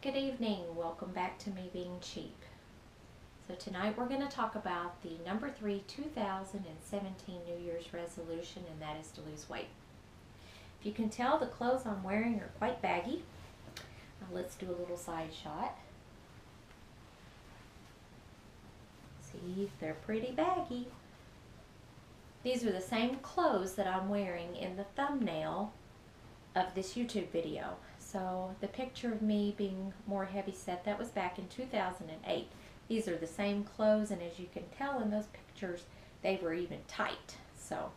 Good evening. Welcome back to Me Being Cheap. So tonight we're going to talk about the number 3 2017 New Year's resolution, and that is to lose weight. If you can tell, the clothes I'm wearing are quite baggy. Now let's do a little side shot. See, they're pretty baggy. These are the same clothes that I'm wearing in the thumbnail of this YouTube video. So the picture of me being more heavy set, that was back in 2008. These are the same clothes, and as you can tell in those pictures, they were even tight. So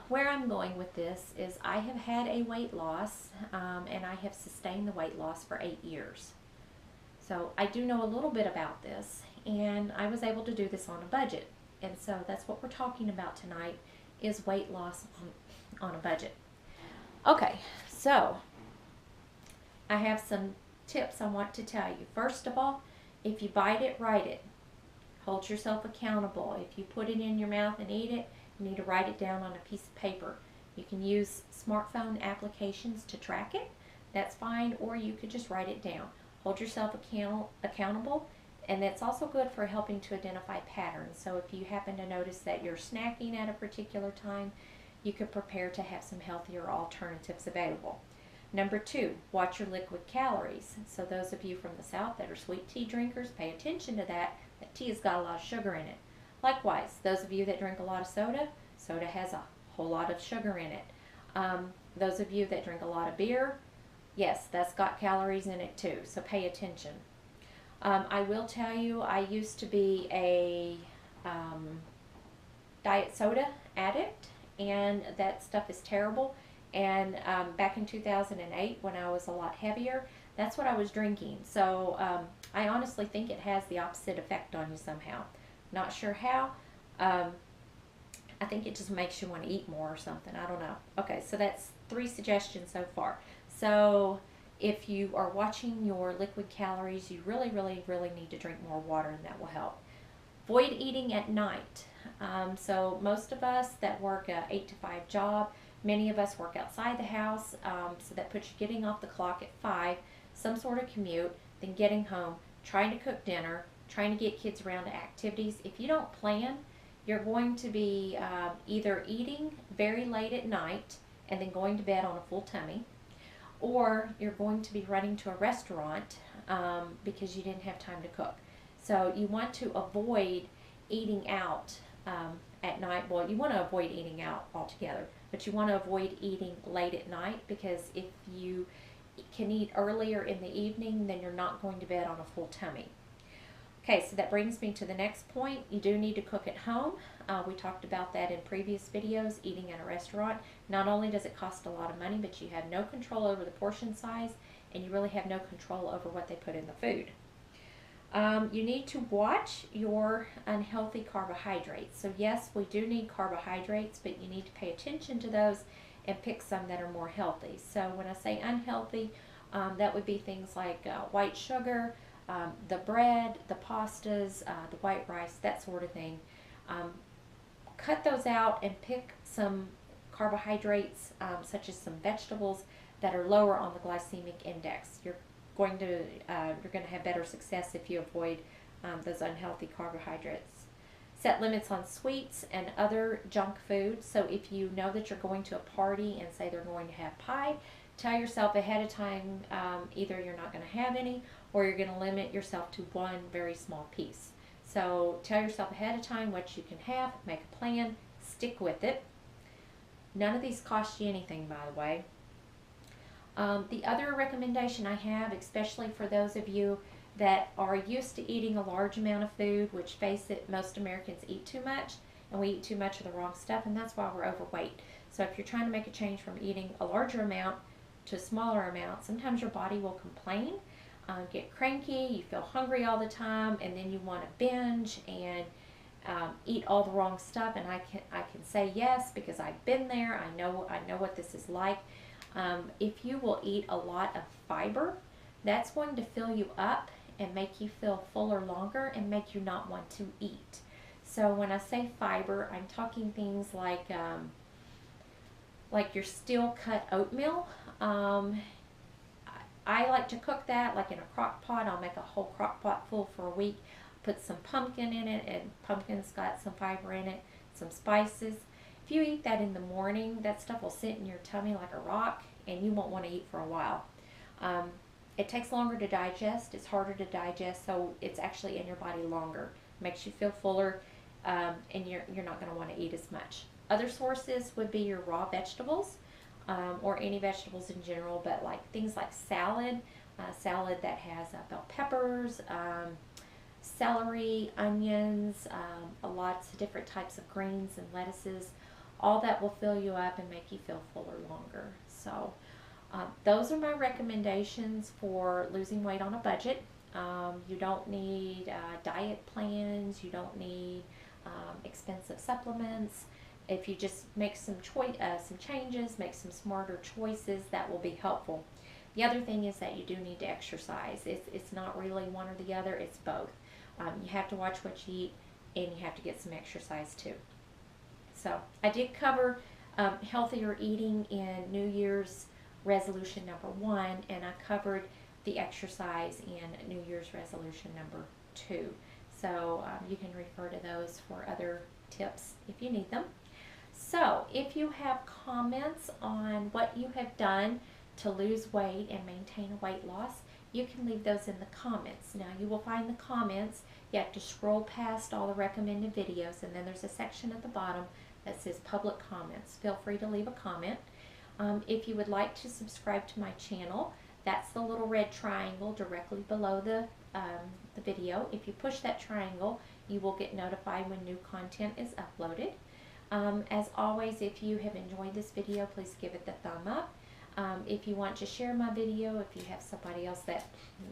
where I'm going with this is I have had a weight loss, and I have sustained the weight loss for 8 years. So I do know a little bit about this, and I was able to do this on a budget. And so that's what we're talking about tonight, is weight loss on a budget. Okay, so I have some tips I want to tell you. First of all, if you bite it, write it. Hold yourself accountable. If you put it in your mouth and eat it, you need to write it down on a piece of paper. You can use smartphone applications to track it. That's fine, or you could just write it down. Hold yourself accountable, and that's also good for helping to identify patterns. So if you happen to notice that you're snacking at a particular time, you could prepare to have some healthier alternatives available. Number 2, watch your liquid calories. So those of you from the South that are sweet tea drinkers, pay attention to that. That tea has got a lot of sugar in it. Likewise, those of you that drink a lot of soda, soda has a whole lot of sugar in it. Those of you that drink a lot of beer, yes, that's got calories in it too, so pay attention. I will tell you, I used to be a diet soda addict, and that stuff is terrible. And back in 2008, when I was a lot heavier, that's what I was drinking. So I honestly think it has the opposite effect on you somehow. Not sure how. I think it just makes you want to eat more or something. I don't know. Okay, so that's 3 suggestions so far. So if you are watching your liquid calories, you really need to drink more water, and that will help. Avoid eating at night. So most of us that work a 8 to 5 job, many of us work outside the house, so that puts you getting off the clock at 5, some sort of commute, then getting home, trying to cook dinner, trying to get kids around to activities. If you don't plan, you're going to be either eating very late at night and then going to bed on a full tummy, or you're going to be running to a restaurant because you didn't have time to cook. So you want to avoid eating out at night. Well, you want to avoid eating out altogether, but you want to avoid eating late at night, because if you can eat earlier in the evening, then you're not going to bed on a full tummy. Okay, so that brings me to the next point. You do need to cook at home. We talked about that in previous videos, eating at a restaurant. Not only does it cost a lot of money, but you have no control over the portion size, and you really have no control over what they put in the food. You need to watch your unhealthy carbohydrates. So yes, we do need carbohydrates, but you need to pay attention to those and pick some that are more healthy. So when I say unhealthy, that would be things like white sugar, the bread, the pastas, the white rice, that sort of thing. Cut those out and pick some carbohydrates, such as some vegetables that are lower on the glycemic index. You're going to have better success if you avoid those unhealthy carbohydrates. Set limits on sweets and other junk food. So if you know that you're going to a party and say they're going to have pie, tell yourself ahead of time, either you're not going to have any, or you're going to limit yourself to one very small piece. So tell yourself ahead of time what you can have, make a plan, stick with it. None of these cost you anything, by the way. The other recommendation I have, especially for those of you that are used to eating a large amount of food, which, face it, most Americans eat too much, and we eat too much of the wrong stuff, and that's why we're overweight. So if you're trying to make a change from eating a larger amount to a smaller amount, sometimes your body will complain, get cranky, you feel hungry all the time, and then you want to binge and eat all the wrong stuff. And I can say yes, because I've been there. I know what this is like. If you will eat a lot of fiber, that's going to fill you up and make you feel fuller longer and make you not want to eat. So when I say fiber, I'm talking things like your steel cut oatmeal. I like to cook that like in a crock pot. I'll make a whole crock pot full for a week. Put some pumpkin in it, and pumpkin's got some fiber in it, some spices. If you eat that in the morning, that stuff will sit in your tummy like a rock, and you won't want to eat for a while. Um, it takes longer to digest. It's harder to digest, so it's actually in your body longer. Makes you feel fuller, and you're not going to want to eat as much. Other sources would be your raw vegetables, or any vegetables in general, but like things like salad, salad that has bell peppers, celery, onions, lots of different types of greens and lettuces. All that will fill you up and make you feel fuller longer. So those are my recommendations for losing weight on a budget. You don't need diet plans. You don't need expensive supplements. If you just make some changes, make some smarter choices, that will be helpful. The other thing is that you do need to exercise. It's not really one or the other, it's both. You have to watch what you eat, and you have to get some exercise too. So I did cover healthier eating in New Year's resolution number 1, and I covered the exercise in New Year's resolution number 2. So you can refer to those for other tips if you need them. So if you have comments on what you have done to lose weight and maintain a weight loss, you can leave those in the comments. Now you will find the comments. You have to scroll past all the recommended videos, and then there's a section at the bottom that says public comments. Feel free to leave a comment. If you would like to subscribe to my channel, that's the little red triangle directly below the video. If you push that triangle, you will get notified when new content is uploaded. As always, if you have enjoyed this video, please give it the thumb up. If you want to share my video, if you have somebody else that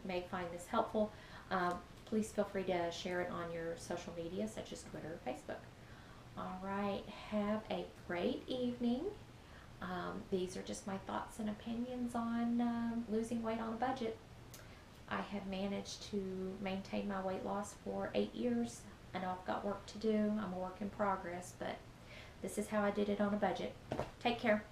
may find this helpful, please feel free to share it on your social media, such as Twitter or Facebook. All right, have a great evening. These are just my thoughts and opinions on losing weight on a budget. I have managed to maintain my weight loss for 8 years. I know I've got work to do. I'm a work in progress, but this is how I did it on a budget. Take care.